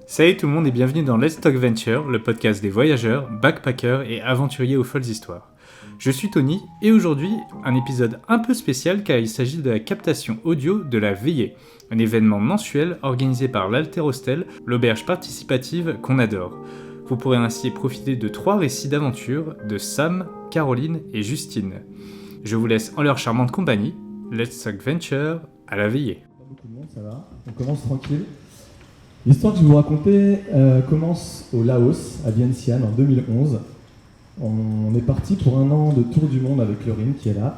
Salut tout le monde et bienvenue dans Let's Talk Venture, le podcast des voyageurs, backpackers et aventuriers aux folles histoires. Je suis Tony et aujourd'hui, un épisode un peu spécial car il s'agit de la captation audio de la Veillée, un événement mensuel organisé par l'Alter Hostel, l'auberge participative qu'on adore. Vous pourrez ainsi profiter de 3 récits d'aventure de Sam, Caroline et Justine. Je vous laisse en leur charmante compagnie. Let's Talk Venture à la Veillée. Pas beaucoup de monde, ça va. On commence tranquille. L'histoire que je vais vous raconter commence au Laos, à Vientiane, en 2011. On est parti pour un an de tour du monde avec Laurine qui est là.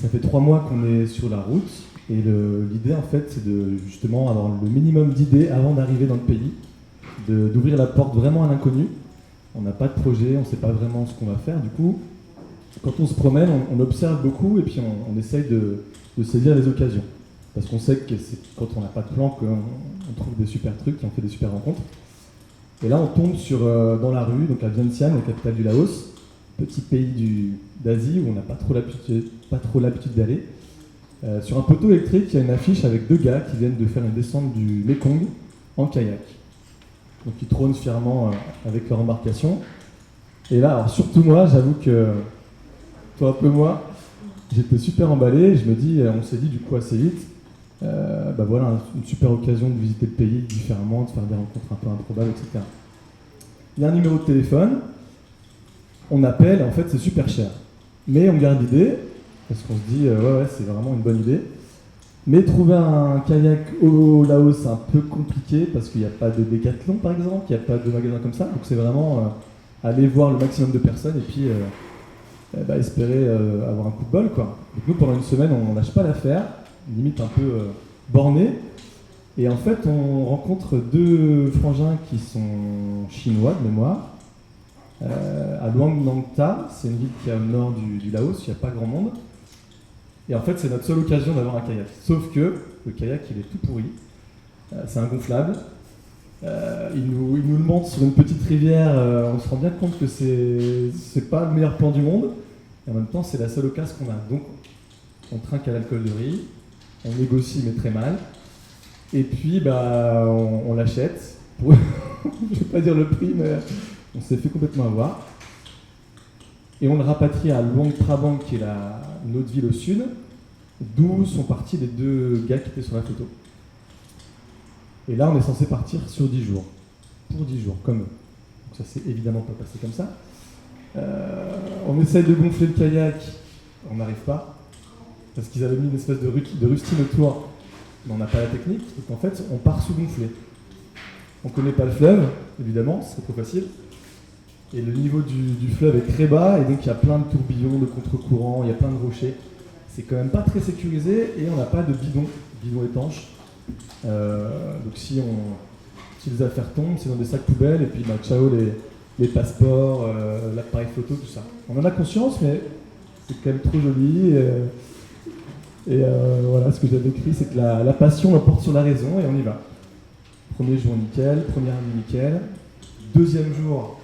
Ça fait 3 mois qu'on est sur la route et l'idée en fait c'est de justement avoir le minimum d'idées avant d'arriver dans le pays, d'ouvrir la porte vraiment à l'inconnu. On n'a pas de projet, on ne sait pas vraiment ce qu'on va faire. Du coup, quand on se promène, on observe beaucoup et puis on essaye de saisir les occasions. Parce qu'on sait que c'est quand on n'a pas de plan qu'on trouve des super trucs et on fait des super rencontres. Et là, on tombe dans la rue, donc à Vientiane, la capitale du Laos, petit pays d'Asie où on n'a pas trop l'habitude d'aller. Sur un poteau électrique, il y a une affiche avec 2 gars qui viennent de faire une descente du Mekong en kayak. Donc ils trônent fièrement avec leur embarcation. Et là, alors surtout moi, j'avoue que, toi un peu moi, j'étais super emballé. On s'est dit du coup assez vite, voilà une super occasion de visiter le pays différemment, de faire des rencontres un peu improbables, etc. Il y a un numéro de téléphone, on appelle, en fait c'est super cher. Mais on garde l'idée, parce qu'on se dit, ouais, c'est vraiment une bonne idée. Mais trouver un kayak au Laos, c'est un peu compliqué, parce qu'il n'y a pas de Décathlon par exemple, il n'y a pas de magasin comme ça. Donc c'est vraiment aller voir le maximum de personnes et puis espérer avoir un coup de bol, quoi. Donc nous, pendant une semaine, on lâche pas l'affaire, limite un peu borné. Et en fait, on rencontre 2 frangins qui sont chinois de mémoire, à Luang Nang Ta, c'est une ville qui est au nord du Laos, il n'y a pas grand monde. Et en fait, c'est notre seule occasion d'avoir un kayak. Sauf que le kayak, il est tout pourri, c'est un gonflable. Il nous le montre sur une petite rivière, on se rend bien compte que c'est pas le meilleur plan du monde. Et en même temps, c'est la seule occasion qu'on a. Donc, on trinque à l'alcool de riz, on négocie mais très mal. Et puis, on l'achète. Je ne vais pas dire le prix, mais on s'est fait complètement avoir. Et on le rapatrie à Luang Prabang, qui est une autre ville au sud, d'où sont partis les 2 gars qui étaient sur la photo. Et là, on est censé partir sur 10 jours. Pour 10 jours, comme eux. Donc ça s'est évidemment pas passé comme ça. On essaye de gonfler le kayak, on n'arrive pas. Parce qu'ils avaient mis une espèce de rustine autour, mais on n'a pas la technique. Donc en fait, on part sous-gonflé. On ne connaît pas le fleuve, évidemment, c'est trop facile. Et le niveau du fleuve est très bas, et donc il y a plein de tourbillons, de contre-courants, il y a plein de rochers. C'est quand même pas très sécurisé, et on n'a pas de bidon étanche. Donc si les affaires tombent, c'est dans des sacs poubelles, et puis ciao les passeports, l'appareil photo, tout ça. On en a conscience, mais c'est quand même trop joli. Voilà, ce que j'avais écrit, c'est que la passion l'emporte sur la raison, et on y va. Premier jour nickel, première nuit nickel. Deuxième jour,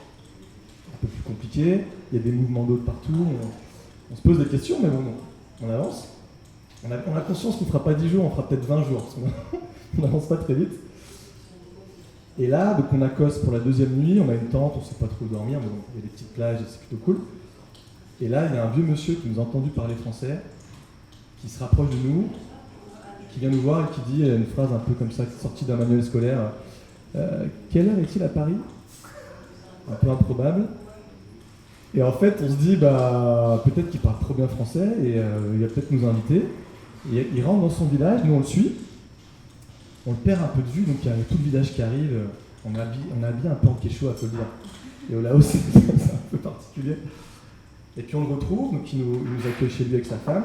un peu plus compliqué. Il y a des mouvements d'eau de partout. On se pose des questions, mais bon, on avance. On a conscience qu'on ne fera pas 10 jours, on fera peut-être 20 jours, parce qu'on n'avance pas très vite. Et là, donc on accoste pour la deuxième nuit, on a une tente, on ne sait pas trop où dormir, mais bon, il y a des petites plages, c'est plutôt cool. Et là, il y a un vieux monsieur qui nous a entendu parler français, qui se rapproche de nous, qui vient nous voir et qui dit une phrase un peu comme ça, sortie d'un manuel scolaire. Quelle heure est-il à Paris ? Un peu improbable. Et en fait, on se dit, peut-être qu'il parle trop bien français et il va peut-être nous inviter. Et il rentre dans son village, nous on le suit. On le perd un peu de vue, donc il y a tout le village qui arrive. On a habillé un peu en quechua, à faut le dire. Et au Laos, c'est un peu particulier. Et puis on le retrouve, donc il nous accueille chez lui avec sa femme.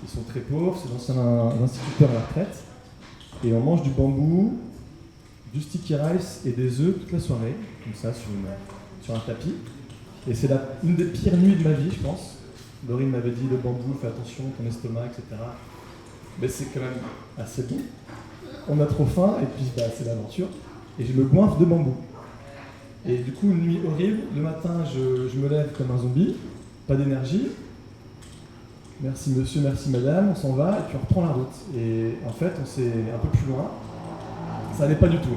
Ils sont très pauvres, c'est l'ancien instituteur à la retraite. Et on mange du bambou, du sticky rice et des œufs toute la soirée, comme ça, sur un tapis. Et c'est une des pires nuits de ma vie, je pense. Laurine m'avait dit, le bambou, fais attention, ton estomac, etc. Mais c'est quand même assez bon. On a trop faim, et puis c'est l'aventure. Et je me goinfre de bambou. Et du coup, une nuit horrible. Le matin, je me lève comme un zombie, pas d'énergie. Merci monsieur, merci madame, on s'en va, et puis on reprend la route. Et en fait, on s'est un peu plus loin. Ça n'allait pas du tout.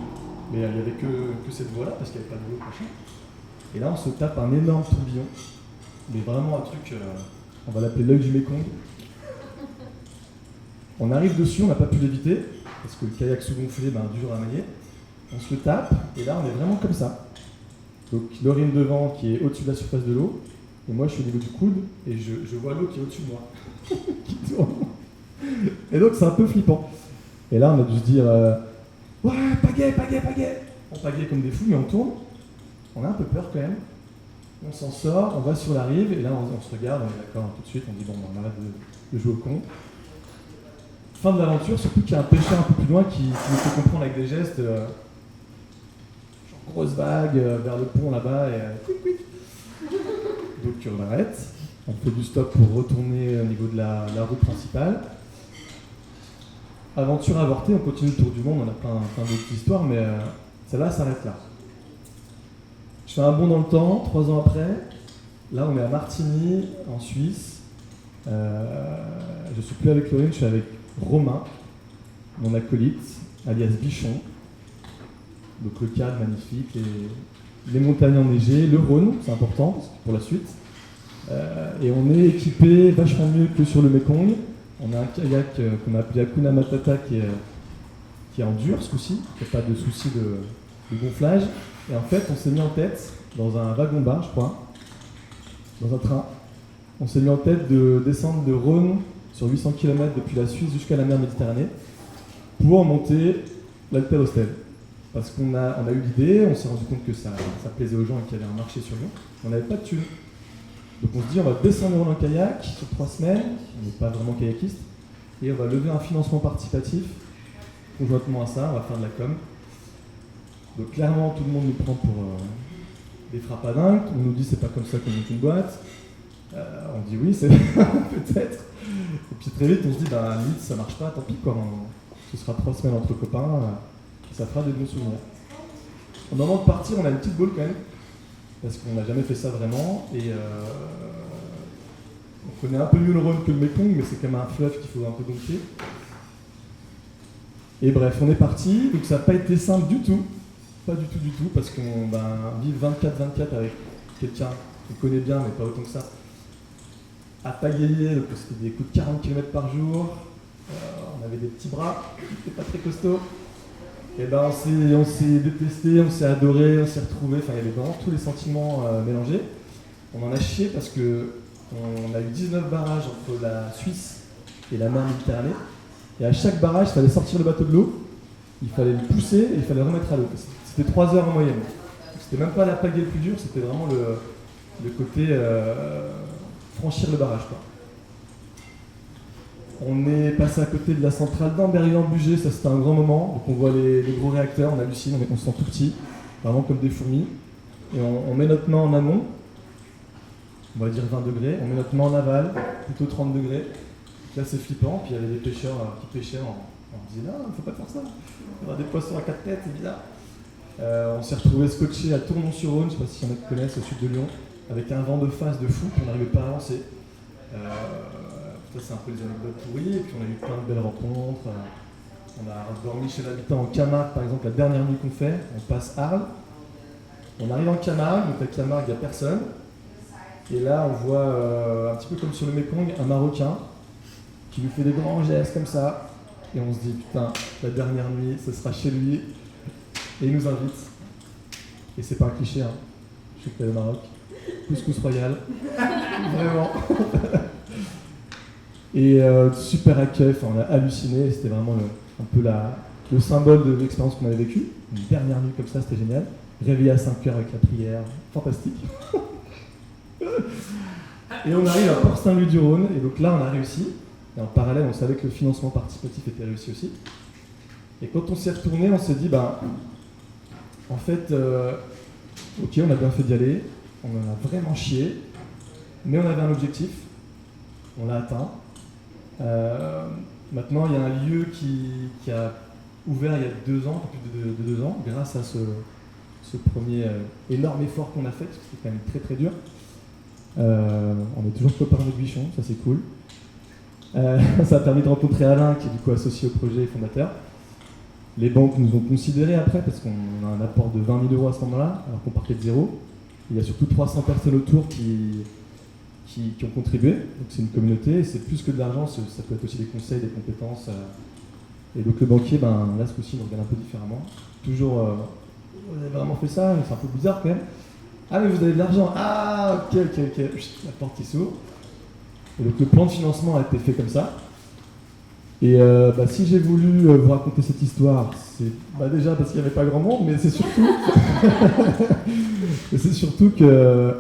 mais il n'y avait que cette voie-là, parce qu'il n'y avait pas de l'eau, machin. Et là, on se tape un énorme tourbillon, mais vraiment un truc, on va l'appeler l'œil du Mékong. On arrive dessus, on n'a pas pu l'éviter, parce que le kayak sous-gonflé, dur à manier. On se le tape, et là, on est vraiment comme ça. Donc, Laurine devant, qui est au-dessus de la surface de l'eau, et moi, je suis au niveau du coude, et je vois l'eau qui est au-dessus de moi, qui tourne. Et donc, c'est un peu flippant. Et là, on a dû se dire, ouais, pagaie. On pagaie comme des fous, mais on tourne. On a un peu peur quand même. On s'en sort, on va sur la rive, et là, on se regarde, on est d'accord tout de suite, on dit, bon, on arrête de jouer au con. Fin de l'aventure, surtout qu'il y a un pêcheur un peu plus loin qui nous fait comprendre avec des gestes, genre grosse vague vers le pont là-bas, et quick. Donc on arrête, on fait du stop pour retourner au niveau de la route principale. Aventure avortée, on continue le tour du monde, on a plein d'autres histoires, mais celle-là s'arrête là. Je fais un bond dans le temps, 3 ans après, là on est à Martigny, en Suisse. Je suis plus avec Laurine, je suis avec Romain, mon acolyte, alias Bichon. Donc le cadre magnifique, les montagnes enneigées, le Rhône, c'est important pour la suite. Et on est équipé vachement mieux que sur le Mékong. On a un kayak qu'on a appelé Hakuna Matata qui est en dur ce coup-ci, qui n'a pas de souci de gonflage. Et en fait, on s'est mis en tête, dans un wagon-bar, je crois, dans un train, on s'est mis en tête de descendre de Rhône sur 800 km depuis la Suisse jusqu'à la mer Méditerranée pour monter l'Alper Hostel. Parce qu'on a eu l'idée, on s'est rendu compte que ça plaisait aux gens et qu'il y avait un marché sur nous. On n'avait pas de thunes. Donc on se dit, on va descendre dans le kayak sur 3 semaines, on n'est pas vraiment kayakiste, et on va lever un financement participatif. Conjointement à ça, on va faire de la com. Donc clairement, tout le monde nous prend pour des frappadingues. On nous dit, c'est pas comme ça qu'on monte une boîte. On dit oui, c'est peut-être. Et puis très vite, on se dit, limite, ça marche pas, tant pis, quoi. Ce sera 3 semaines entre copains, et ça fera des bons souvenirs. Au moment de partir, on a une petite boule quand même, parce qu'on n'a jamais fait ça vraiment, et on connaît un peu mieux le Rhône que le Mékong, mais c'est quand même un fleuve qu'il faut un peu dompter. Et bref, on est parti, donc ça n'a pas été simple du tout, pas du tout, parce qu'on vit 24-24 avec quelqu'un qu'on connaît bien, mais pas autant que ça, à pagayer, donc c'était des coups de 40 km par jour, on avait des petits bras, c'était pas très costaud. Et on s'est détesté, on s'est adoré, on s'est retrouvé, il y avait vraiment tous les sentiments mélangés. On en a chié parce qu'on a eu 19 barrages entre la Suisse et la mer Méditerranée. Et à chaque barrage, il fallait sortir le bateau de l'eau, il fallait le pousser et il fallait le remettre à l'eau. C'était 3 heures en moyenne. C'était même pas la pagaie le plus dur, c'était vraiment le côté franchir le barrage, quoi. On est passé à côté de la centrale d'Ambérieu-en-Bugey, ça c'était un grand moment. Donc on voit les gros réacteurs, on hallucine, on se sent tout petit, vraiment comme des fourmis. Et on met notre main en amont, on va dire 20 degrés, on met notre main en aval, plutôt 30 degrés. Là c'est flippant, puis il y avait des pêcheurs qui pêchaient, on disait non, il ne faut pas faire ça, il y aura des poissons à 4 têtes, c'est bizarre. On s'est retrouvé scotché à Tournon-sur-Rhône, je ne sais pas s'il y en a qui connaissent, au sud de Lyon, avec un vent de face de fou, puis on n'arrivait pas à avancer. Ça c'est un peu les anecdotes pourries, et puis on a eu plein de belles rencontres. On a dormi chez l'habitant en Camargue, par exemple, la dernière nuit qu'on fait, on passe Arles. On arrive en Camargue, donc à Camargue il n'y a personne. Et là on voit, un petit peu comme sur le Mékong, un Marocain qui lui fait des grands gestes comme ça. Et on se dit, putain, la dernière nuit, ce sera chez lui. Et il nous invite. Et c'est pas un cliché, hein. Je sais que t'es au Maroc. Couscous royal. Vraiment. Et super accueil, on a halluciné, c'était vraiment un peu le symbole de l'expérience qu'on avait vécue. Une dernière nuit comme ça, c'était génial. Réveillé à 5h avec la prière, fantastique. Et on arrive à Port-Saint-Louis-du-Rhône, et donc là on a réussi. Et en parallèle, on savait que le financement participatif était réussi aussi. Et quand on s'est retourné, on s'est dit, en fait, ok, on a bien fait d'y aller, on en a vraiment chié, mais on avait un objectif, on l'a atteint. Maintenant, il y a un lieu qui a ouvert il y a 2 ans, un peu plus de 2 ans, grâce à ce premier énorme effort qu'on a fait, parce que c'était quand même très très dur. On est toujours copains avec Bichon, ça c'est cool. Ça a permis de rencontrer Alain, qui est du coup associé au projet et fondateur. Les banques nous ont considérés après parce qu'on a un apport de 20 000 € à ce moment-là, alors qu'on partait de zéro. Il y a surtout 300 personnes autour qui ont contribué. Donc c'est une communauté, et c'est plus que de l'argent, ça peut être aussi des conseils, des compétences. Et donc le banquier, là ce coup-ci, il nous regarde un peu différemment. Toujours, vous avez vraiment fait ça, c'est un peu bizarre quand même. Ah mais vous avez de l'argent, ah ok, la porte qui s'ouvre. Et donc le plan de financement a été fait comme ça. Et si j'ai voulu vous raconter cette histoire, c'est déjà parce qu'il n'y avait pas grand monde, mais c'est surtout que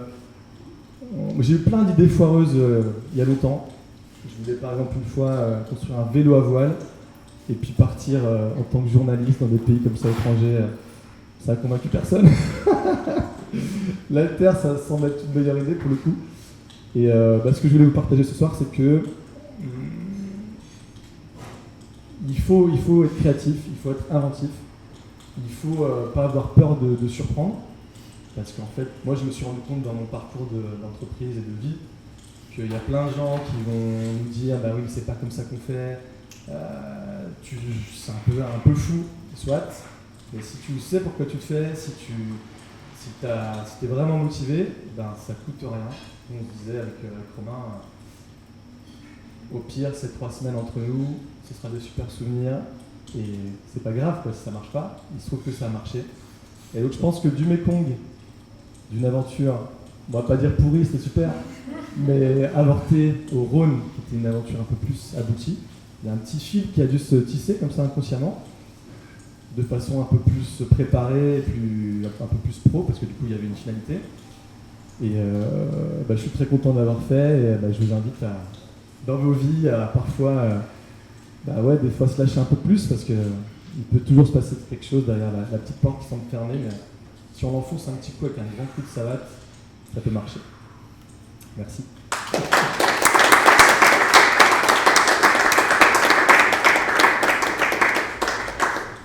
j'ai eu plein d'idées foireuses il y a longtemps. Je voulais par exemple une fois construire un vélo à voile et puis partir en tant que journaliste dans des pays comme ça étrangers. Ça a convaincu personne. L'alter, ça semble être une meilleure idée pour le coup. Et ce que je voulais vous partager ce soir, c'est que il faut être créatif, il faut être inventif, il faut pas avoir peur de surprendre. Parce qu'en fait, moi je me suis rendu compte dans mon parcours d'entreprise et de vie qu'il y a plein de gens qui vont nous dire bah oui, c'est pas comme ça qu'on fait, c'est un peu fou, soit. Mais si tu sais pourquoi tu le fais, si t'es vraiment motivé, ça coûte rien. On se disait avec Romain, au pire c'est 3 semaines entre nous, ce sera des super souvenirs et c'est pas grave si ça marche pas, il se trouve que ça a marché. Et donc je pense que du Mekong, d'une aventure, on va pas dire pourrie, c'était super, mais avortée au Rhône, qui était une aventure un peu plus aboutie, il y a un petit fil qui a dû se tisser comme ça inconsciemment, de façon un peu plus préparée, un peu plus pro, parce que du coup il y avait une finalité. Et je suis très content d'avoir fait, et je vous invite dans vos vies à parfois, des fois se lâcher un peu plus, parce qu'il peut toujours se passer quelque chose derrière la petite porte qui semble fermée, mais si on l'enfonce un petit coup avec un grand coup de savate, ça peut marcher. Merci.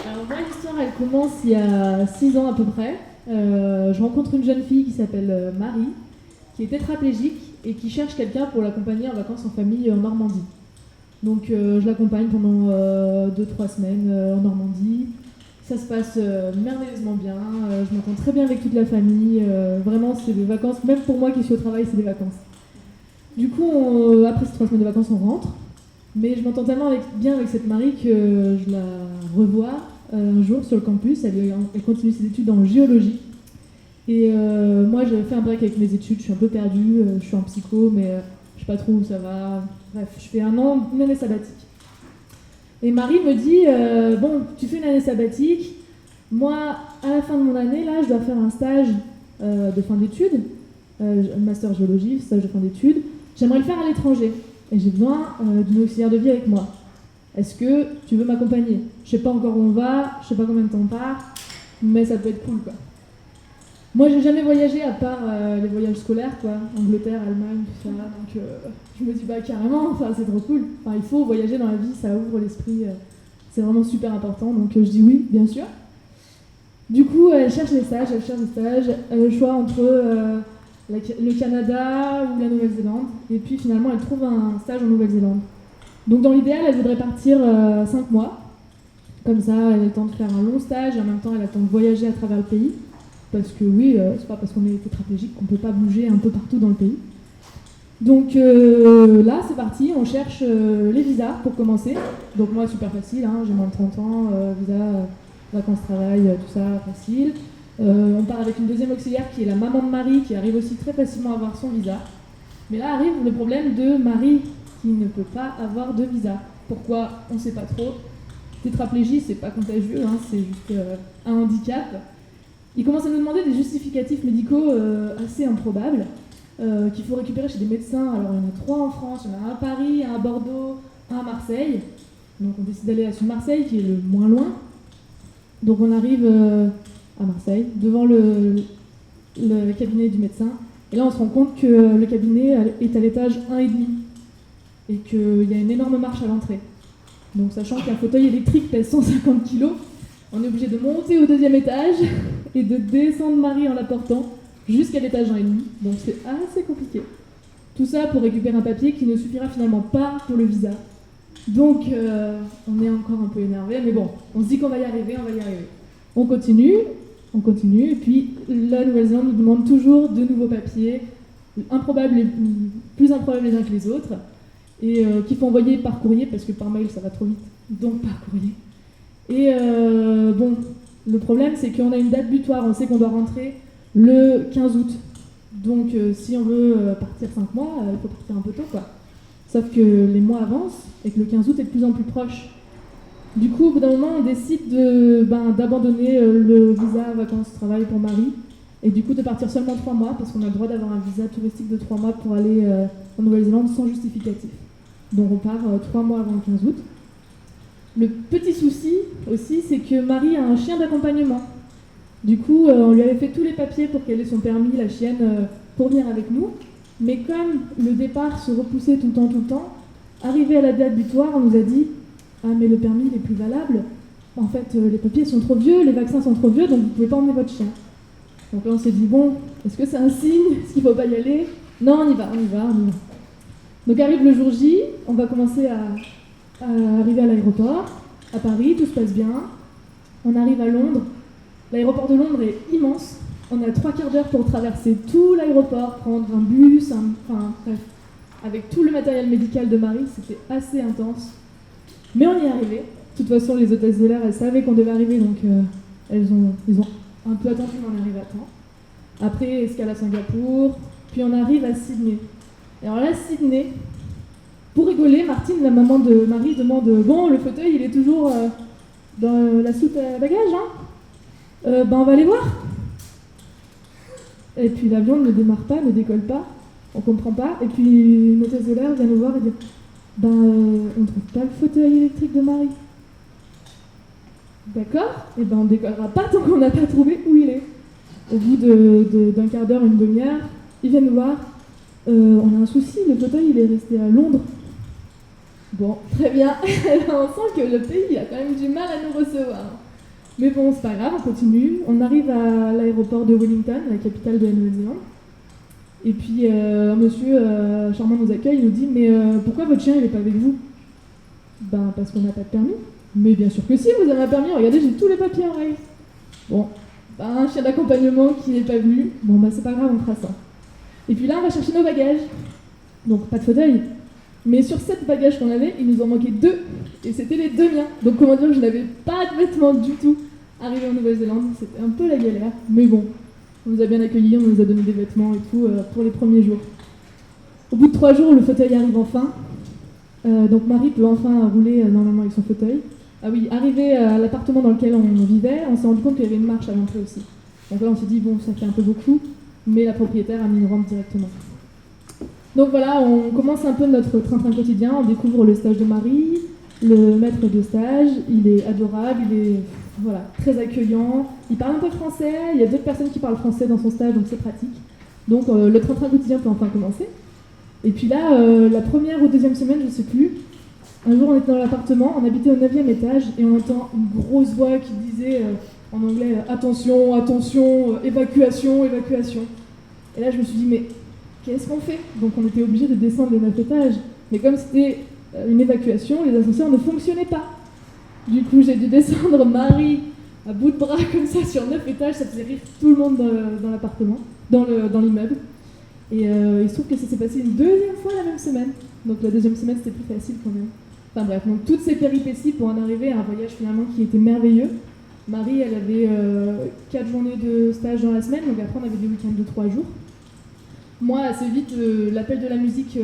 Alors moi, l'histoire, elle commence il y a 6 ans à peu près. Je rencontre une jeune fille qui s'appelle Marie, qui est tétraplégique et qui cherche quelqu'un pour l'accompagner en vacances en famille en Normandie. Donc je l'accompagne pendant 2-3 semaines en Normandie. Ça se passe merveilleusement bien, je m'entends très bien avec toute la famille, vraiment c'est des vacances, même pour moi qui suis au travail, c'est des vacances. Du coup, après ces 3 semaines de vacances, on rentre, mais je m'entends tellement bien avec cette Marie que je la revois un jour sur le campus, elle continue ses études en géologie. Et moi, j'ai fait un break avec mes études, je suis un peu perdue, je suis en psycho, mais je sais pas trop où ça va. Bref, je fais une année sabbatique. Et Marie me dit, tu fais une année sabbatique, moi, à la fin de mon année, là, je dois faire un stage de fin d'études, master géologie, stage de fin d'études, j'aimerais le faire à l'étranger, et j'ai besoin d'une auxiliaire de vie avec moi. Est-ce que tu veux m'accompagner ? Je sais pas encore où on va, je sais pas combien de temps on part, mais ça peut être cool, quoi. Moi, j'ai jamais voyagé à part les voyages scolaires, quoi, Angleterre, Allemagne, tout ça, donc je me dis, carrément, c'est trop cool. Il faut voyager dans la vie, ça ouvre l'esprit, c'est vraiment super important, donc je dis oui, bien sûr. Du coup, elle cherche des stages, elle a le choix entre le Canada ou la Nouvelle-Zélande, et puis finalement, elle trouve un stage en Nouvelle-Zélande. Donc dans l'idéal, elle voudrait partir 5 mois, comme ça, elle a le temps de faire un long stage, et en même temps, elle a le temps de voyager à travers le pays. Parce que oui, c'est pas parce qu'on est tétraplégique qu'on peut pas bouger un peu partout dans le pays. Donc là, c'est parti, on cherche les visas pour commencer. Donc moi, super facile, j'ai moins de 30 ans, visa, vacances, travail, tout ça, facile. On part avec une deuxième auxiliaire qui est la maman de Marie, qui arrive aussi très facilement à avoir son visa. Mais là arrive le problème de Marie, qui ne peut pas avoir de visa. Pourquoi ? On ne sait pas trop. Tétraplégie, c'est pas contagieux, c'est juste un handicap. Il commence à nous demander des justificatifs médicaux assez improbables qu'il faut récupérer chez des médecins. Alors il y en a 3 en France, il y en a un à Paris, un à Bordeaux, un à Marseille. Donc on décide d'aller sur Marseille, qui est le moins loin. Donc on arrive à Marseille, devant le cabinet du médecin. Et là on se rend compte que le cabinet est à l'étage 1,5 et qu'il y a une énorme marche à l'entrée. Donc sachant qu'un fauteuil électrique pèse 150 kg, on est obligé de monter au 2e étage et de descendre Marie en la portant jusqu'à l'étage 1,5. Donc c'est assez compliqué. Tout ça pour récupérer un papier qui ne suffira finalement pas pour le visa. Donc on est encore un peu énervé, mais bon, on se dit qu'on va y arriver, on va y arriver. On continue, et puis la Nouvelle-Zélande nous demande toujours de nouveaux papiers, plus improbables les uns que les autres, et qu'il faut envoyer par courrier, parce que par mail ça va trop vite, donc par courrier. Et bon, le problème c'est qu'on a une date butoir, on sait qu'on doit rentrer le 15 août. Donc si on veut partir 5 mois, il faut partir un peu tôt, quoi. Sauf que les mois avancent et que le 15 août est de plus en plus proche. Du coup, au bout d'un moment, on décide d'abandonner le visa vacances-travail pour Marie et du coup de partir seulement 3 mois parce qu'on a le droit d'avoir un visa touristique de 3 mois pour aller en Nouvelle-Zélande sans justificatif. Donc on part 3 mois avant le 15 août. Le petit souci aussi, c'est que Marie a un chien d'accompagnement. Du coup, on lui avait fait tous les papiers pour qu'elle ait son permis, la chienne, pour venir avec nous. Mais comme le départ se repoussait tout le temps, arrivé à la date butoir, on nous a dit « Ah, mais le permis il est plus valable. En fait, les papiers sont trop vieux, les vaccins sont trop vieux, donc vous pouvez pas emmener votre chien. » Donc là, on s'est dit « Bon, est-ce que c'est un signe? Est-ce qu'il faut pas y aller? » Non, on y va. Donc arrive le jour J, on va commencer à arriver à l'aéroport, à Paris, tout se passe bien. On arrive à Londres. L'aéroport de Londres est immense. On a 3 quarts d'heure pour traverser tout l'aéroport, prendre un bus, bref. Avec tout le matériel médical de Marie, c'était assez intense. Mais on y est arrivé. De toute façon, les hôtesses de l'air, elles savaient qu'on devait arriver, donc ils ont un peu attendu, mais on est arrivé à temps. Après, escale à Singapour, puis on arrive à Sydney. Et alors là, Sydney, pour rigoler, Martine, la maman de Marie, demande « Bon, le fauteuil, il est toujours dans la soute à bagages, hein ? On va aller voir !» Et puis l'avion ne démarre pas, ne décolle pas, on comprend pas. Et puis une hôtesse de l'air vient nous voir et dit on ne trouve pas le fauteuil électrique de Marie. D'accord, et on ne décollera pas tant qu'on n'a pas trouvé où il est. Au bout d'un quart d'heure, une demi-heure, ils viennent nous voir. On a un souci, le fauteuil il est resté à Londres. Bon, très bien. On sent que le pays a quand même du mal à nous recevoir. Mais bon, c'est pas grave, on continue. On arrive à l'aéroport de Wellington, la capitale de la Nouvelle-Zélande. Et puis un monsieur charmant nous accueille, il nous dit « Mais pourquoi votre chien il est pas avec vous ?» Parce qu'on n'a pas de permis. Mais bien sûr que si, vous avez un permis, regardez, j'ai tous les papiers en règle. Bon, un chien d'accompagnement qui n'est pas venu, c'est pas grave, on fera ça. Et puis là, on va chercher nos bagages. Donc pas de fauteuil. Mais sur 7 bagages qu'on avait, il nous en manquait 2. Et c'était les 2 miens. Donc comment dire que je n'avais pas de vêtements du tout. Arrivé en Nouvelle-Zélande, c'était un peu la galère. Mais bon, on nous a bien accueillis, on nous a donné des vêtements et tout pour les premiers jours. Au bout de 3 jours, le fauteuil arrive enfin. Donc Marie peut enfin rouler normalement avec son fauteuil. Ah oui, arrivé à l'appartement dans lequel on vivait, on s'est rendu compte qu'il y avait une marche à l'entrée aussi. Donc là, on s'est dit, bon, ça fait un peu beaucoup. Mais la propriétaire a mis une rampe directement. Donc voilà, on commence un peu notre train-train quotidien, on découvre le stage de Marie, le maître de stage, il est adorable, il est très accueillant, il parle un peu français, il y a d'autres personnes qui parlent français dans son stage, donc c'est pratique. Donc le train-train quotidien peut enfin commencer. Et puis là, la première ou deuxième semaine, je ne sais plus, un jour on était dans l'appartement, on habitait au 9e étage et on entend une grosse voix qui disait en anglais « Attention, attention, évacuation, évacuation ». Et là je me suis dit « Mais qu'est-ce qu'on fait ?» Donc on était obligé de descendre les 9 étages. Mais comme c'était une évacuation, les ascenseurs ne fonctionnaient pas. Du coup j'ai dû descendre Marie à bout de bras comme ça sur 9 étages, ça faisait rire tout le monde dans l'appartement, dans l'immeuble. Et il se trouve que ça s'est passé une deuxième fois la même semaine. Donc la deuxième semaine c'était plus facile quand même. Enfin bref, donc toutes ces péripéties pour en arriver à un voyage finalement qui était merveilleux. Marie, elle avait 4 journées de stage dans la semaine, donc après on avait des week-ends de 3 jours. Moi, assez vite, l'appel de la musique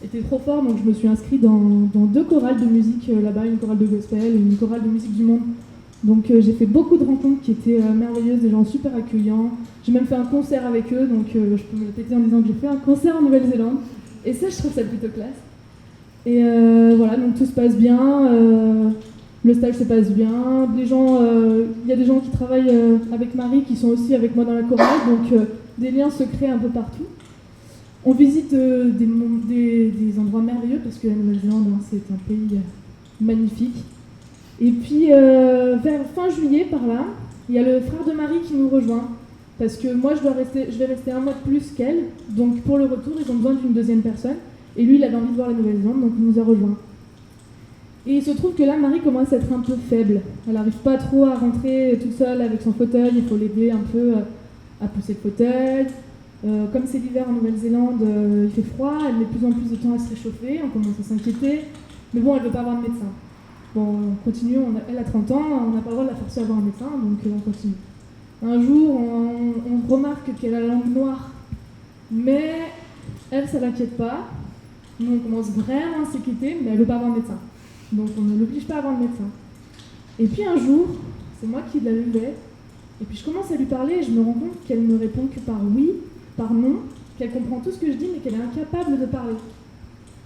était trop fort, donc je me suis inscrite dans 2 chorales de musique là-bas, une chorale de gospel et une chorale de musique du monde. Donc j'ai fait beaucoup de rencontres qui étaient merveilleuses, des gens super accueillants. J'ai même fait un concert avec eux, donc je peux me le péter en disant que j'ai fait un concert en Nouvelle-Zélande. Et ça, je trouve ça plutôt classe. Et voilà, donc tout se passe bien, le stage se passe bien. Les gens, il y a des gens qui travaillent avec Marie qui sont aussi avec moi dans la chorale, donc des liens se créent un peu partout. On visite des endroits merveilleux parce que la Nouvelle-Zélande, c'est un pays magnifique. Et puis vers fin juillet, par là, il y a le frère de Marie qui nous rejoint. Parce que moi, je vais rester 1 mois de plus qu'elle. Donc pour le retour, ils ont besoin d'une 2e personne. Et lui, il avait envie de voir la Nouvelle-Zélande, donc il nous a rejoints. Et il se trouve que là, Marie commence à être un peu faible. Elle n'arrive pas trop à rentrer toute seule avec son fauteuil, il faut l'aider un peu à pousser le fauteuil. Comme c'est l'hiver en Nouvelle-Zélande, il fait froid, elle met de plus en plus de temps à se réchauffer, on commence à s'inquiéter. Mais bon, elle ne veut pas avoir de médecin. Bon, on continue, elle a 30 ans, on n'a pas le droit de la forcer à avoir un médecin, donc on continue. Un jour, on remarque qu'elle a la langue noire, mais elle, ça l'inquiète pas. Nous, on commence vraiment à s'inquiéter, mais elle ne veut pas avoir de médecin. Donc on ne l'oblige pas à avoir de médecin. Et puis un jour, c'est moi qui la levais, et puis je commence à lui parler et je me rends compte qu'elle ne répond que par oui, par non, qu'elle comprend tout ce que je dis, mais qu'elle est incapable de parler.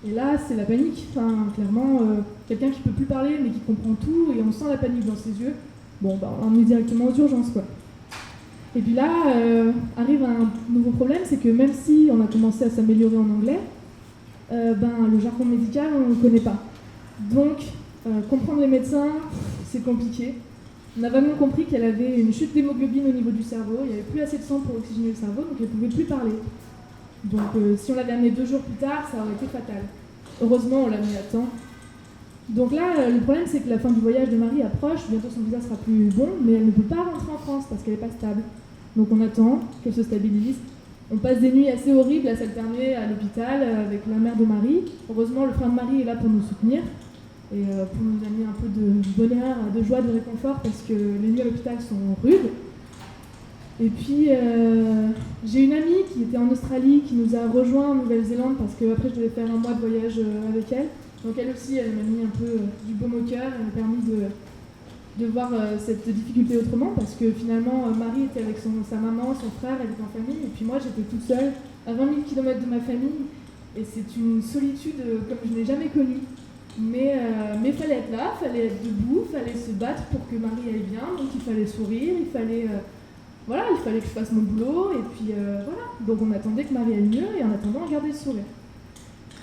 Et là, c'est la panique. Enfin, clairement, quelqu'un qui ne peut plus parler, mais qui comprend tout, et on sent la panique dans ses yeux. Bon, bah, on l'emmène directement aux urgences, quoi. Et puis là, arrive un nouveau problème, c'est que même si on a commencé à s'améliorer en anglais, le jargon médical, on ne le connaît pas. Donc, comprendre les médecins, c'est compliqué. On a vraiment compris qu'elle avait une chute d'hémoglobine au niveau du cerveau, il n'y avait plus assez de sang pour oxygéner le cerveau, donc elle ne pouvait plus parler. Donc si on l'avait amenée 2 jours plus tard, ça aurait été fatal. Heureusement, on l'a mis à temps. Donc là, le problème, c'est que la fin du voyage de Marie approche, bientôt son visa sera plus bon, mais elle ne peut pas rentrer en France parce qu'elle n'est pas stable. Donc on attend qu'elle se stabilise. On passe des nuits assez horribles à s'alterner à l'hôpital avec la mère de Marie. Heureusement, le frère de Marie est là pour nous soutenir et pour nous amener un peu de bonheur, de joie, de réconfort, parce que les nuits à l'hôpital sont rudes. Et puis, j'ai une amie qui était en Australie, qui nous a rejoints en Nouvelle-Zélande, parce qu'après, je devais faire un mois de voyage avec elle. Donc elle aussi, elle m'a mis un peu du baume au cœur, elle m'a permis de voir cette difficulté autrement, parce que finalement, Marie était avec sa maman, son frère, elle était en famille, et puis moi, j'étais toute seule, à 20 000 km de ma famille, et c'est une solitude comme je n'ai jamais connue. Mais fallait être là, fallait être debout, fallait se battre pour que Marie aille bien, donc il fallait sourire, il fallait que je fasse mon boulot, et puis voilà. Donc on attendait que Marie aille mieux, et en attendant, on gardait le sourire.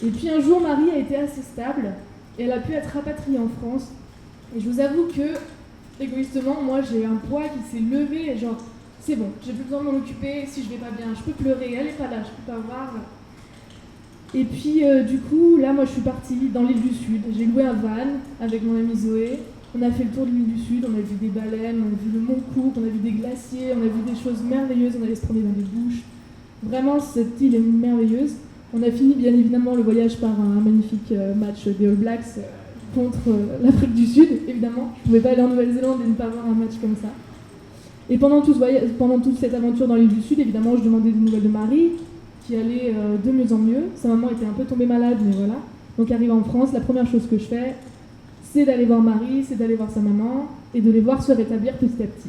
Et puis un jour, Marie a été assez stable, et elle a pu être rapatriée en France. Et je vous avoue que, égoïstement, moi j'ai un poids qui s'est levé, et genre, c'est bon, j'ai plus besoin de m'en occuper, si je vais pas bien, je peux pleurer, elle est pas là, je peux pas voir. Et puis du coup, là moi je suis partie dans l'île du Sud, j'ai loué un van avec mon amie Zoé, on a fait le tour de l'île du Sud, on a vu des baleines, on a vu le Mont Cook, on a vu des glaciers, on a vu des choses merveilleuses, on allait se promener dans des bouches. Vraiment, cette île est merveilleuse. On a fini bien évidemment le voyage par un magnifique match des All Blacks contre l'Afrique du Sud, évidemment. Je ne pouvais pas aller en Nouvelle-Zélande et ne pas voir un match comme ça. Et pendant toute cette aventure dans l'île du Sud, évidemment, je demandais des nouvelles de Marie, qui allait de mieux en mieux. Sa maman était un peu tombée malade, mais voilà. Donc arrivé en France, la première chose que je fais, c'est d'aller voir Marie, c'est d'aller voir sa maman, et de les voir se rétablir petit à petit.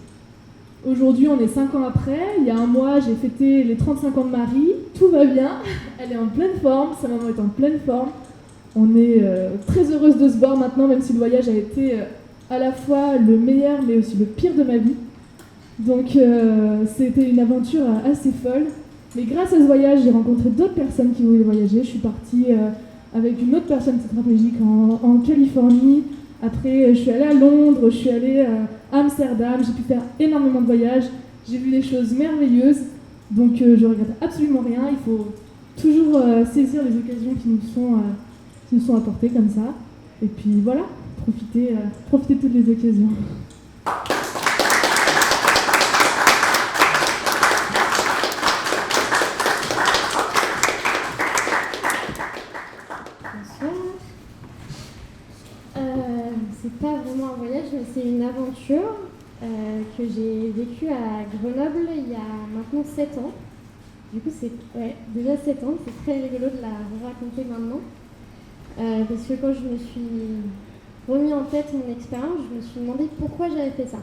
Aujourd'hui, on est 5 ans après, il y a un mois, j'ai fêté les 35 ans de Marie, tout va bien, elle est en pleine forme, sa maman est en pleine forme. On est très heureuse de se voir maintenant, même si le voyage a été à la fois le meilleur, mais aussi le pire de ma vie. Donc c'était une aventure assez folle. Mais grâce à ce voyage, j'ai rencontré d'autres personnes qui voulaient voyager. Je suis partie avec une autre personne tétraplégique en Californie. Après, je suis allée à Londres, je suis allée à Amsterdam. J'ai pu faire énormément de voyages. J'ai vu des choses merveilleuses. Donc je ne regrette absolument rien. Il faut toujours saisir les occasions qui nous sont apportées comme ça. Et puis voilà, profiter de toutes les occasions. C'est pas vraiment un voyage, mais c'est une aventure que j'ai vécue à Grenoble il y a maintenant 7 ans. Du coup, c'est déjà 7 ans, c'est très rigolo de la raconter maintenant. Parce que quand je me suis remis en tête mon expérience, je me suis demandé pourquoi j'avais fait ça.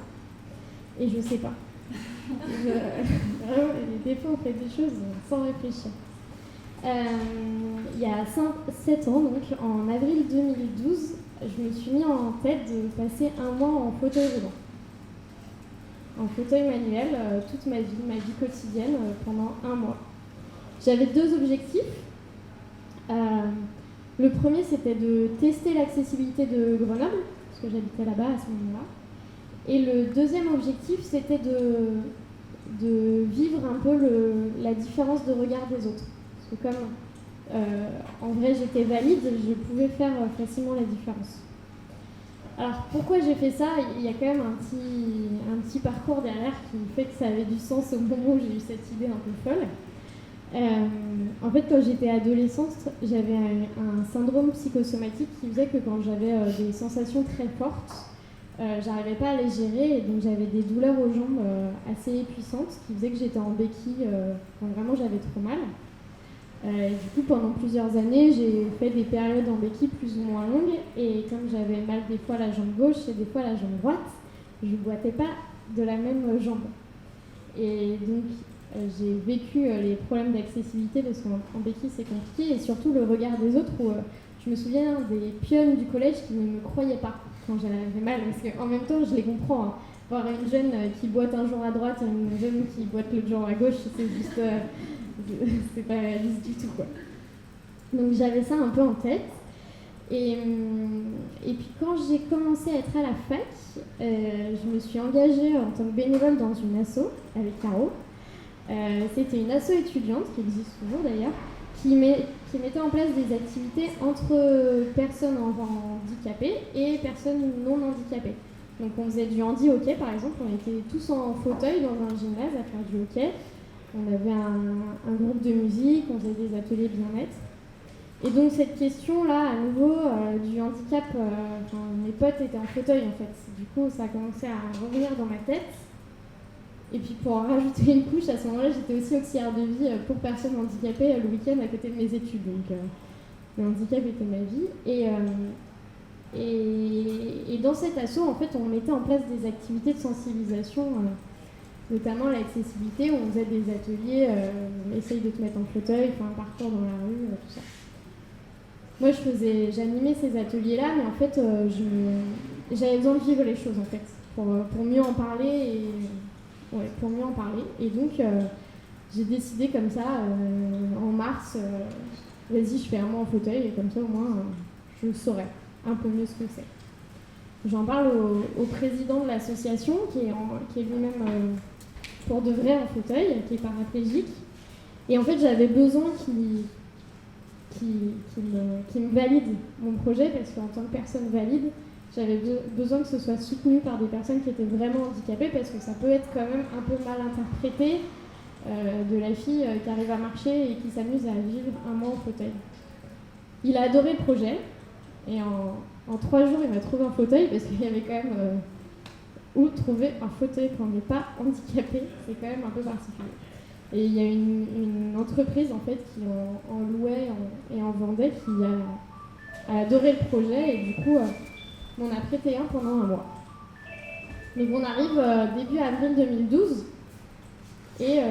Et je sais pas. Vraiment, des fois, on fait des choses sans réfléchir. Il y a 7 ans, donc en avril 2012, je me suis mis en tête de passer un mois en fauteuil roulant. En fauteuil manuel, toute ma vie quotidienne, pendant un mois. J'avais 2 objectifs. Le premier, c'était de tester l'accessibilité de Grenoble, parce que j'habitais là-bas à ce moment-là. Et le deuxième objectif, c'était de vivre un peu la différence de regard des autres. Parce que comme en vrai j'étais valide, je pouvais faire facilement la différence. Alors pourquoi j'ai fait ça? Il y a quand même un petit parcours derrière qui fait que ça avait du sens au moment où j'ai eu cette idée un peu folle. En fait, quand j'étais adolescente, j'avais un syndrome psychosomatique qui faisait que quand j'avais des sensations très fortes, j'arrivais pas à les gérer et donc j'avais des douleurs aux jambes assez puissantes qui faisaient que j'étais en béquille quand vraiment j'avais trop mal. Du coup, pendant plusieurs années, j'ai fait des périodes en béquille plus ou moins longues et comme j'avais mal des fois la jambe gauche et des fois la jambe droite, je boitais pas de la même jambe. Et donc, j'ai vécu les problèmes d'accessibilité parce qu'en béquille c'est compliqué et surtout le regard des autres où je me souviens des pionnes du collège qui ne me croyaient pas quand j'avais mal parce qu'en même temps je les comprends. Hein. Voir une jeune qui boite un jour à droite et une jeune qui boite l'autre jour à gauche, c'est juste c'est pas réaliste du tout quoi. Donc j'avais ça un peu en tête et puis quand j'ai commencé à être à la fac, je me suis engagée en tant que bénévole dans une asso avec Caro. C'était une asso étudiante, qui existe toujours d'ailleurs, qui mettait en place des activités entre personnes handicapées et personnes non handicapées. Donc on faisait du handi-hockey par exemple, on était tous en fauteuil dans un gymnase à faire du hockey. On avait un groupe de musique, on faisait des ateliers bien-être. Et donc cette question-là, à nouveau, du handicap, mes potes étaient en fauteuil en fait. Du coup, ça a commencé à revenir dans ma tête. Et puis pour en rajouter une couche, à ce moment-là, j'étais aussi auxiliaire de vie pour personnes handicapées le week-end à côté de mes études. Donc le handicap était ma vie. Et dans cet asso, en fait, on mettait en place des activités de sensibilisation, notamment l'accessibilité, où on faisait des ateliers, essaye de te mettre en fauteuil, faire un parcours dans la rue, tout ça. Moi, j'animais ces ateliers-là, mais en fait, j'avais besoin de vivre les choses, en fait, pour mieux en parler pour mieux en parler. Et donc, j'ai décidé comme ça, en mars, vas-y, je fais un mois en fauteuil, et comme ça, au moins, je saurais un peu mieux ce que c'est. J'en parle au président de l'association, qui est lui-même pour de vrai en fauteuil, qui est paraplégique. Et en fait, j'avais besoin qu'il me valide mon projet, parce qu'en tant que personne valide, j'avais besoin que ce soit soutenu par des personnes qui étaient vraiment handicapées, parce que ça peut être quand même un peu mal interprété de la fille qui arrive à marcher et qui s'amuse à vivre un mois en fauteuil. Il a adoré le projet, et en 3 jours, il m'a trouvé un fauteuil, parce qu'il y avait quand même où trouver un fauteuil quand on n'est pas handicapé, c'est quand même un peu particulier. Et il y a une entreprise en fait qui en louait et en vendait, qui a adoré le projet, et du coup on a prêté un pendant un mois. Donc on arrive début avril 2012 et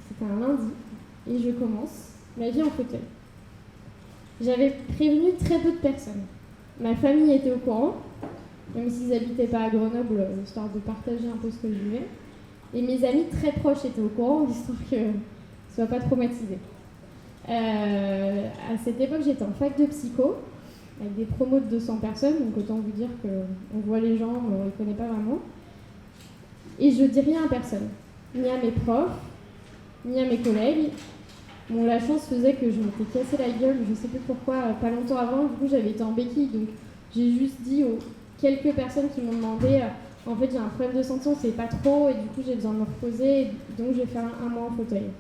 c'était un lundi et je commence ma vie en fauteuil. J'avais prévenu très peu de personnes. Ma famille était au courant, même s'ils n'habitaient pas à Grenoble, histoire de partager un peu ce que je vivais. Et mes amis très proches étaient au courant, histoire qu'ils ne soient pas traumatisés. À cette époque, j'étais en fac de psycho, avec des promos de 200 personnes, donc autant vous dire qu'on voit les gens, mais on ne les connaît pas vraiment. Et je dis rien à personne, ni à mes profs, ni à mes collègues. Bon, la chance faisait que je m'étais cassé la gueule, je ne sais plus pourquoi, pas longtemps avant, du coup j'avais été en béquille, donc j'ai juste dit aux quelques personnes qui m'ont demandé en fait j'ai un problème de santé, on ne sait pas trop, et du coup j'ai besoin de me reposer, donc je vais faire un mois en fauteuil.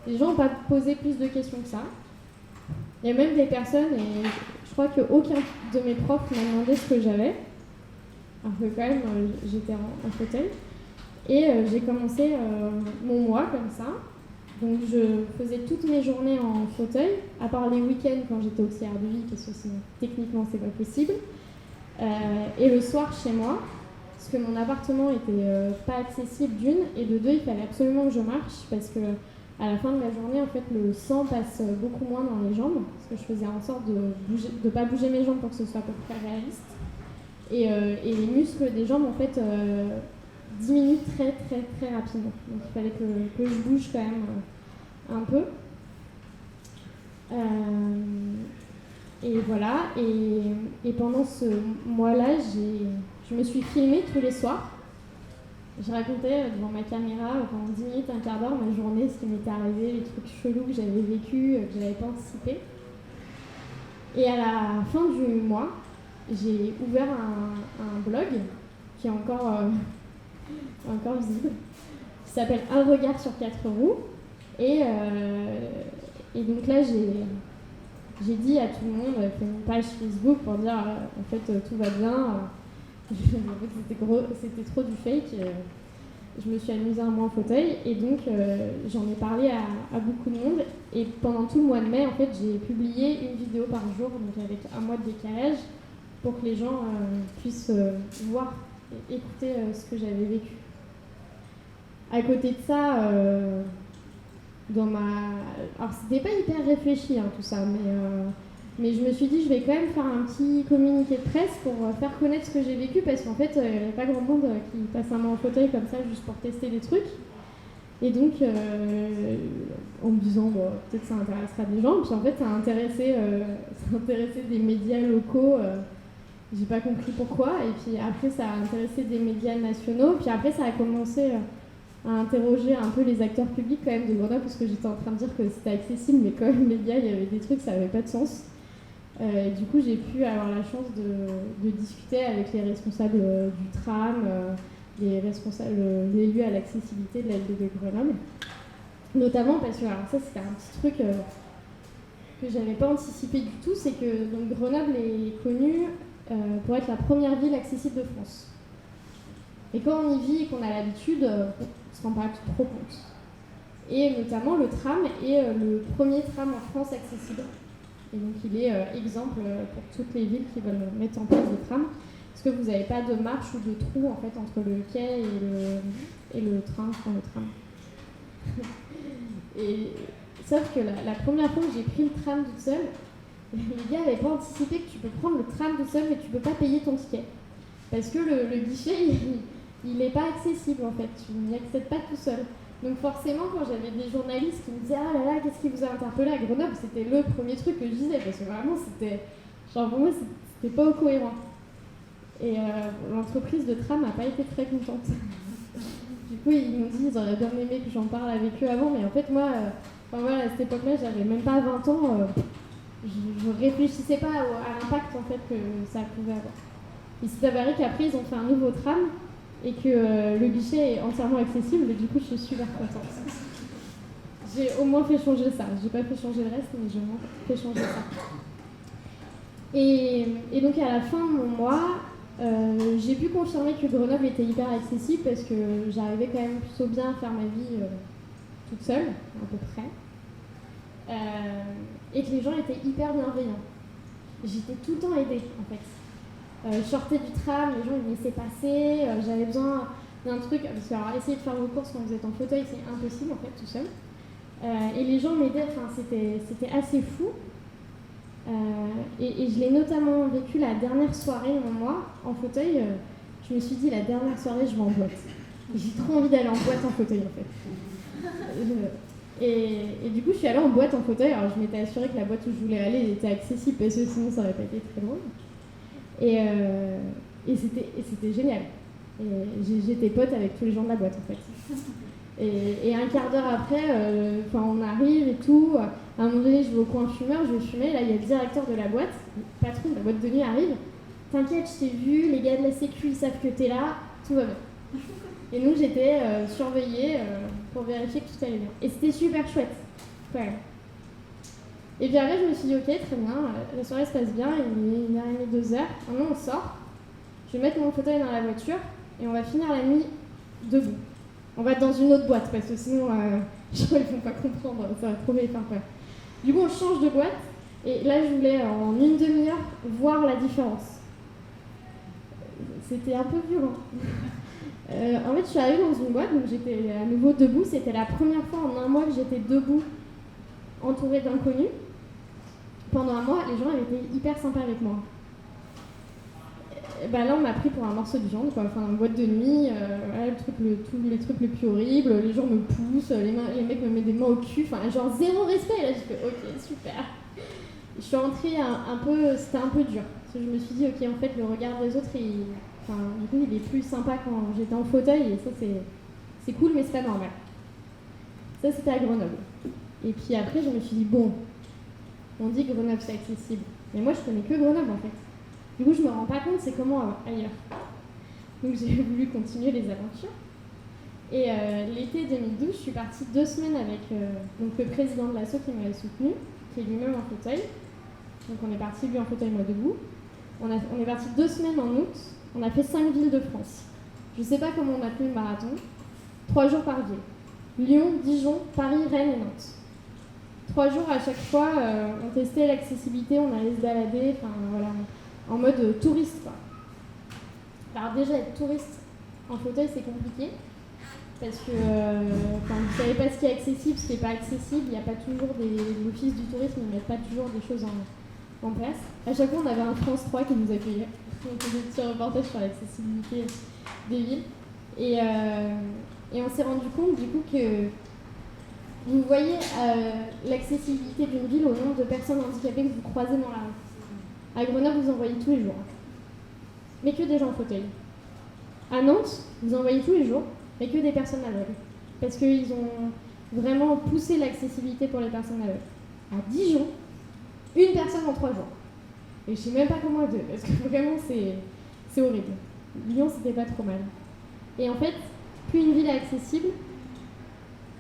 Les gens n'ont pas posé plus de questions que ça. Il y a même des personnes, et je crois qu'aucun de mes profs m'a demandé ce que j'avais, alors que quand même j'étais en fauteuil. Et j'ai commencé mon mois comme ça. Donc je faisais toutes mes journées en fauteuil, à part les week-ends quand j'étais auxiliaire de vie, parce que sinon techniquement c'est pas possible. Et le soir chez moi, parce que mon appartement était pas accessible d'une, et de deux, il fallait absolument que je marche, parce que à la fin de la journée, en fait, le sang passe beaucoup moins dans les jambes, parce que je faisais en sorte de pas bouger mes jambes pour que ce soit à peu près réaliste. Et les muscles des jambes, en fait, diminuent très très très rapidement. Donc il fallait que je bouge quand même un peu. Et voilà, et pendant ce mois-là, je me suis filmée tous les soirs. Je racontais devant ma caméra pendant 10 minutes, un quart d'heure, ma journée, ce qui m'était arrivé, les trucs chelous que j'avais vécu, que je n'avais pas anticipé. Et à la fin du mois, j'ai ouvert un blog qui est encore visible, qui s'appelle Un regard sur 4 roues. Et donc là, j'ai dit à tout le monde, fait une page Facebook pour dire en fait tout va bien. C'était trop du fake. Je me suis amusée un mois en fauteuil et donc j'en ai parlé à beaucoup de monde. Et pendant tout le mois de mai, en fait, j'ai publié une vidéo par jour, donc avec un mois de décalage, pour que les gens puissent voir et écouter ce que j'avais vécu. À côté de ça, alors c'était pas hyper réfléchi tout ça, mais je me suis dit je vais quand même faire un petit communiqué de presse pour faire connaître ce que j'ai vécu, parce qu'en fait il n'y a pas grand monde qui passe un mois en fauteuil comme ça juste pour tester des trucs. Et donc en me disant peut-être ça intéressera des gens, puis en fait ça a intéressé des médias locaux, j'ai pas compris pourquoi, et puis après ça a intéressé des médias nationaux, puis après ça a commencé à interroger un peu les acteurs publics quand même de Grenoble, parce que j'étais en train de dire que c'était accessible, mais quand même les gars, il y avait des trucs, ça n'avait pas de sens. Du coup, j'ai pu avoir la chance de discuter avec les responsables du tram, les responsables, les élus à l'accessibilité de la LD de Grenoble. Notamment parce que, alors ça c'était un petit truc que j'avais pas anticipé du tout, c'est que donc, Grenoble est connue pour être la première ville accessible de France. Et quand on y vit et qu'on a l'habitude, on ne se rend pas trop compte. Et notamment, le tram est le premier tram en France accessible. Et donc, il est exemple pour toutes les villes qui veulent mettre en place des trams. Parce que vous n'avez pas de marche ou de trou en fait, entre le quai et le train, le tram. Et, sauf que la première fois que j'ai pris le tram toute seule, les gars n'avaient pas anticipé que tu peux prendre le tram tout seul, mais tu ne peux pas payer ton ticket. Parce que le guichet, il n'est pas accessible en fait, tu n'y accèdes pas tout seul. Donc forcément, quand j'avais des journalistes qui me disaient « Ah là là, qu'est-ce qui vous a interpellé à Grenoble ?» C'était le premier truc que je disais, parce que vraiment, pour moi, c'était pas cohérent. Et l'entreprise de tram n'a pas été très contente. Du coup, ils m'ont dit qu'ils auraient bien aimé que j'en parle avec eux avant, mais en fait, moi, à cette époque-là, j'avais même pas 20 ans, je réfléchissais pas à l'impact en fait, que ça pouvait avoir. Il s'est avéré qu'après, ils ont fait un nouveau tram, et que le guichet est entièrement accessible, et du coup je suis super contente. J'ai au moins fait changer ça. J'ai pas fait changer le reste, mais j'ai au moins fait changer ça. Et donc à la fin de mon mois, j'ai pu confirmer que Grenoble était hyper accessible, parce que j'arrivais quand même plutôt bien à faire ma vie toute seule, à peu près. Et que les gens étaient hyper bienveillants. J'étais tout le temps aidée en fait. Je sortais du tram, les gens ils me laissaient passer, j'avais besoin d'un truc, parce que alors, essayer de faire vos courses quand vous êtes en fauteuil, c'est impossible en fait, tout seul. Et les gens m'aidaient, c'était assez fou. Et je l'ai notamment vécu la dernière soirée de mon mois en fauteuil. Je me suis dit, la dernière soirée, je vais en boîte. J'ai trop envie d'aller en boîte en fauteuil en fait. Et du coup, je suis allée en boîte en fauteuil. Alors, je m'étais assurée que la boîte où je voulais aller était accessible, parce que sinon, ça n'aurait pas été très drôle. Et c'était génial. J'étais pote avec tous les gens de la boîte en fait. Et un quart d'heure après, on arrive et tout. À un moment donné, je vais au coin fumeur, je vais fumer. Là, il y a le directeur de la boîte, le patron de la boîte de nuit arrive. T'inquiète, je t'ai vu, les gars de la sécu, ils savent que t'es là, tout va bien. Et nous, j'étais surveillée pour vérifier que tout allait bien. Et c'était super chouette, quand même. Et puis après, je me suis dit, ok, très bien, la soirée se passe bien, il est 1h30, 2h. Maintenant, on sort. Je vais mettre mon fauteuil dans la voiture et on va finir la nuit debout. On va être dans une autre boîte parce que sinon, ils ne vont pas comprendre, ça va trop vite. Du coup, on change de boîte et là, je voulais en une demi-heure voir la différence. C'était un peu violent. En fait, je suis arrivée dans une boîte, donc j'étais à nouveau debout. C'était la première fois en un mois que j'étais debout, entourée d'inconnus. Pendant un mois, les gens avaient été hyper sympas avec moi. Là, on m'a pris pour un morceau de viande, quoi. Enfin, une boîte de nuit, tous les trucs les plus horribles. Les gens me poussent, les mecs me mettent des mains au cul. Enfin, genre zéro respect. Et là, j'ai fait, ok, super. Je suis entrée c'était un peu dur. Parce que je me suis dit, ok, en fait, le regard des autres, du coup, il est plus sympa quand j'étais en fauteuil. Et ça, c'est cool, mais c'est pas normal. Ça, c'était à Grenoble. Et puis après, je me suis dit, bon, on dit que Grenoble c'est accessible. Mais moi, je connais que Grenoble en fait. Du coup, je me rends pas compte c'est comment ailleurs. Donc j'ai voulu continuer les aventures. Et l'été 2012, je suis partie 2 semaines avec donc le président de l'asso qui m'avait soutenue, qui est lui-même en fauteuil. Donc on est parti, lui en fauteuil, moi debout. On est parti 2 semaines en août. On a fait 5 villes de France. Je sais pas comment on a tenu le marathon. 3 jours par ville. Lyon, Dijon, Paris, Rennes et Nantes. 3 jours à chaque fois, on testait l'accessibilité, on allait se balader, enfin voilà, en mode touriste quoi. Alors déjà être touriste en fauteuil c'est compliqué parce que vous ne savez pas ce qui est accessible, ce qui n'est pas accessible, il n'y a pas toujours l'office du tourisme, ils ne mettent pas toujours des choses en place. À chaque fois on avait un France 3 qui nous accueillait, on faisait des petits reportages sur l'accessibilité des villes et on s'est rendu compte du coup que vous voyez l'accessibilité d'une ville au nombre de personnes handicapées que vous croisez dans la rue. À Grenoble, vous en voyez tous les jours. Mais que des gens en fauteuil. À Nantes, vous en voyez tous les jours, mais que des personnes aveugles. Parce qu'ils ont vraiment poussé l'accessibilité pour les personnes aveugles. À Dijon, 1 personne en 3 jours. Et je sais même pas comment elle fait, parce que vraiment, c'est horrible. Lyon, c'était pas trop mal. Et en fait, plus une ville est accessible,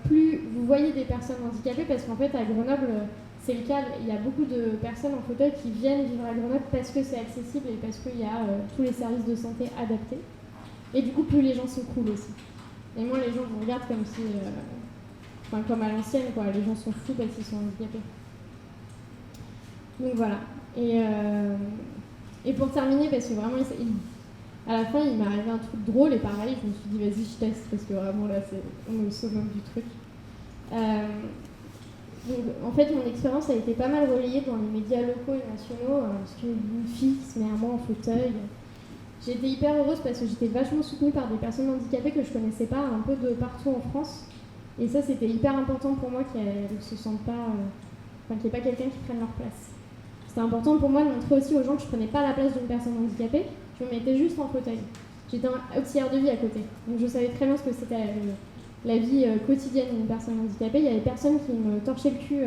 plus vous voyez des personnes handicapées, parce qu'en fait, à Grenoble, c'est le cas, il y a beaucoup de personnes en fauteuil qui viennent vivre à Grenoble parce que c'est accessible et parce qu'il y a tous les services de santé adaptés. Et du coup, plus les gens sont cool aussi. Et moi, les gens vous regardent comme si... comme à l'ancienne, quoi. Les gens sont fous parce qu'ils sont handicapés. Donc voilà. Et pour terminer, parce que vraiment, à la fin, il m'est arrivé un truc drôle et pareil, je me suis dit, vas-y, je teste, parce que vraiment, là, on est au summum du truc. Donc, en fait, mon expérience a été pas mal relayée dans les médias locaux et nationaux, parce qu'une fille qui se met à moi en fauteuil. J'ai été hyper heureuse parce que j'étais vachement soutenue par des personnes handicapées que je connaissais pas un peu de partout en France. Et ça, c'était hyper important pour moi qu'elles ne se sentent pas... qu'il n'y ait pas quelqu'un qui prenne leur place. C'était important pour moi de montrer aussi aux gens que je prenais pas la place d'une personne handicapée, je me mettais juste en fauteuil. J'étais auxiliaire de vie à côté, donc je savais très bien ce que c'était la vie quotidienne d'une personne handicapée. Il y avait personne qui me torchait le cul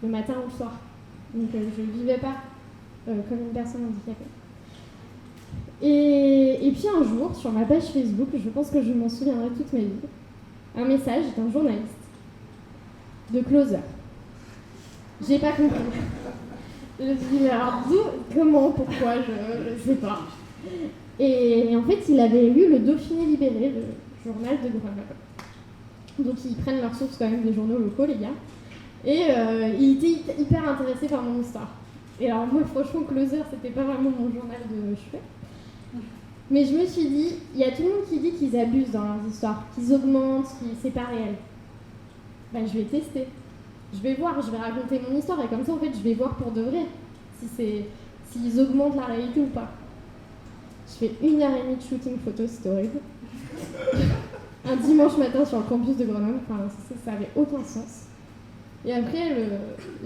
le matin ou le soir. Donc je ne vivais pas comme une personne handicapée. Et puis un jour, sur ma page Facebook, je pense que je m'en souviendrai toute ma vie, un message d'un journaliste de Closer. J'ai pas compris. Je me suis dit, alors d'où, comment, pourquoi, je sais pas. Et en fait, il avait lu le Dauphiné libéré, le journal de Grenoble. Donc ils prennent leurs sources quand même des journaux locaux, les gars. Et il était hyper intéressé par mon histoire. Et alors moi, franchement, Closer, c'était pas vraiment mon journal de chevet. Mais je me suis dit, il y a tout le monde qui dit qu'ils abusent dans leurs histoires, qu'ils augmentent, c'est pas réel. Ben, je vais tester. Je vais voir, je vais raconter mon histoire et comme ça, en fait, je vais voir pour de vrai s'ils augmentent la réalité ou pas. Je fais 1h30 de shooting photo, c'était horrible. Un dimanche matin sur le campus de Grenoble, enfin, ça avait aucun sens. Et après,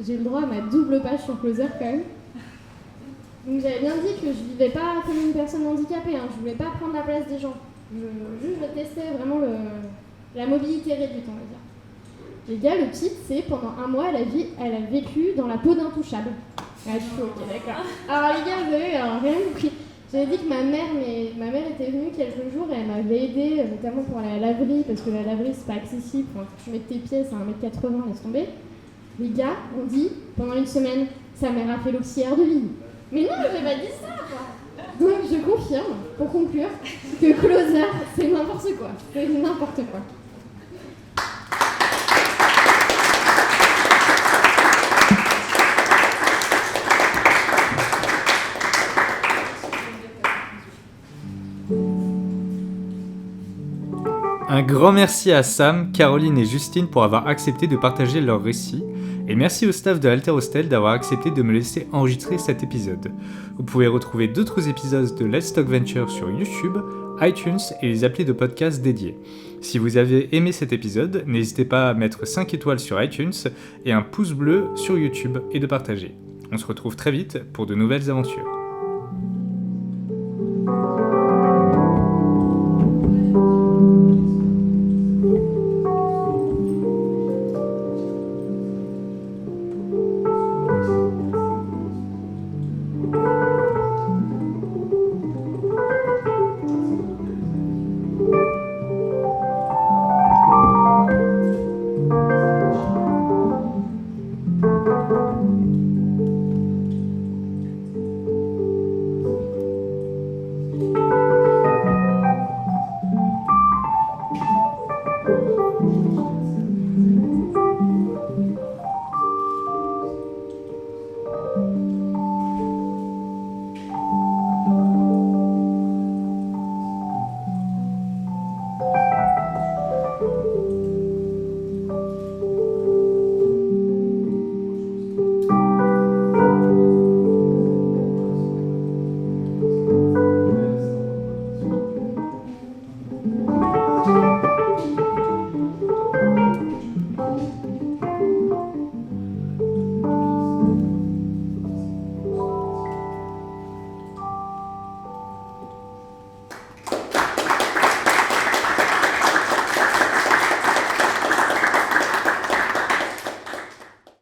j'ai le droit à ma double page sur Closer quand même. Donc j'avais bien dit que je vivais pas comme une personne handicapée, hein. Je voulais pas prendre la place des gens. Je testais vraiment la mobilité réduite, on va dire. Les gars, le titre, c'est pendant 1 mois, elle a vécu dans la peau d'intouchable. Ah, je suis ok, d'accord. Alors les gars, vous avez rien compris. J'avais dit que ma mère était venue quelques jours et elle m'avait aidée, notamment pour aller à la laverie, parce que la laverie, c'est pas accessible. Quand tu mets tes pieds, c'est 1m80, laisse tomber. Les gars, on dit, pendant 1 semaine, sa mère a fait l'auxiliaire de vie. Mais non, j'ai pas dit ça, quoi. Donc je confirme, pour conclure, que Closer, c'est n'importe quoi. C'est n'importe quoi. Un grand merci à Sam, Caroline et Justine pour avoir accepté de partager leurs récits, et merci au staff de Alter Hostel d'avoir accepté de me laisser enregistrer cet épisode. Vous pouvez retrouver d'autres épisodes de Let's Talk Venture sur YouTube, iTunes et les applis de podcasts dédiés. Si vous avez aimé cet épisode, n'hésitez pas à mettre 5 étoiles sur iTunes et un pouce bleu sur YouTube et de partager. On se retrouve très vite pour de nouvelles aventures.